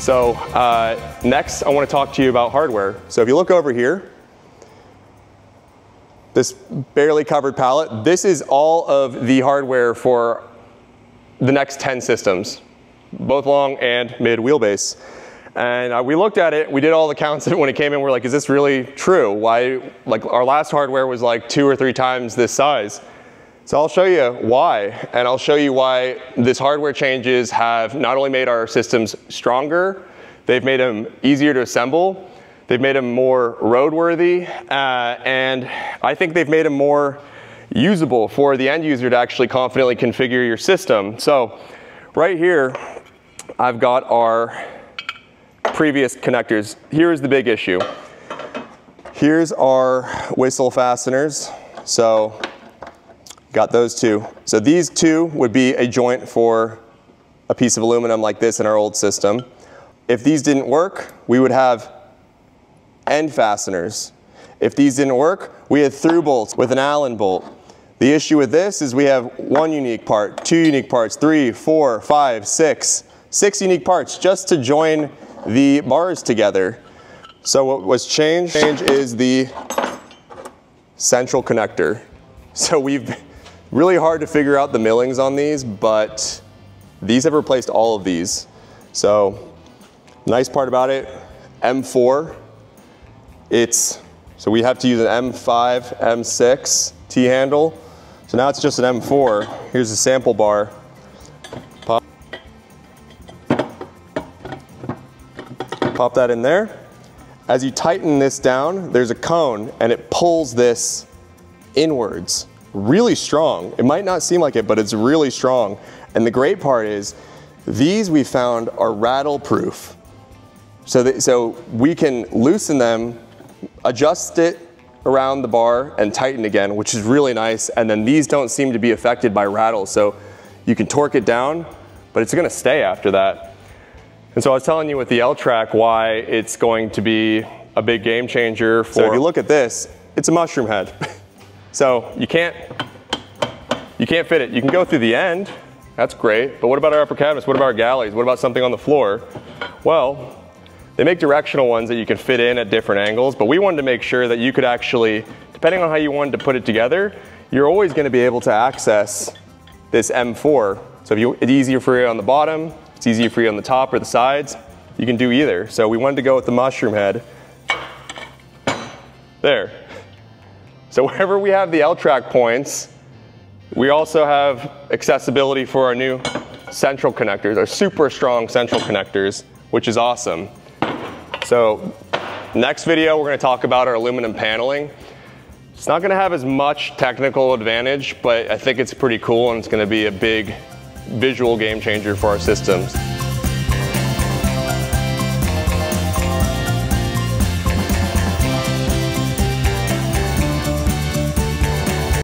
So next I want to talk to you about hardware. So if you look over here, this barely covered pallet, this is all of the hardware for the next 10 systems, both long and mid wheelbase. And we looked at it, we did all the counts when it came in, we're like, is this really true? Why, like our last hardware was like 2 or 3 times this size. So I'll show you why, and I'll show you why this hardware changes have not only made our systems stronger, they've made them easier to assemble, they've made them more roadworthy, and I think they've made them more usable for the end user to actually confidently configure your system. So right here, I've got our previous connectors. Here's the big issue. Here's our whistle fasteners. So got those two. So these two would be a joint for a piece of aluminum like this in our old system. If these didn't work, we would have end fasteners. If these didn't work, we had through bolts with an Allen bolt. The issue with this is we have 1 unique part, 2 unique parts, 3, 4, 5, 6 unique parts just to join the bars together. So what was changed is the central connector. So we've really hard to figure out the millings on these, but these have replaced all of these. So nice part about it, M4, so we have to use an M5, M6 T-handle. So now it's just an M4. Here's a sample bar. Pop that in there. As you tighten this down, there's a cone and it pulls this inwards. Really strong. It might not seem like it, but it's really strong. And the great part is, these we found are rattle-proof. So we can loosen them, adjust it around the bar and tighten again, which is really nice. And then these don't seem to be affected by rattles. So you can torque it down, but it's gonna stay after that. And so I was telling you with the L-Track why it's going to be a big game changer for, so if you look at this, it's a mushroom head. So you can't fit it. You can go through the end, that's great, but what about our upper cabinets? What about our galleys? What about something on the floor? Well, they make directional ones that you can fit in at different angles, but we wanted to make sure that you could actually, depending on how you wanted to put it together, you're always going to be able to access this M4. So if it's easier for you on the bottom, it's easier for you on the top or the sides, you can do either. So we wanted to go with the mushroom head. There. So wherever we have the L-Track points, we also have accessibility for our new central connectors, our super strong central connectors, which is awesome. So next video, we're going to talk about our aluminum paneling. It's not going to have as much technical advantage, but I think it's pretty cool and it's going to be a big visual game changer for our systems.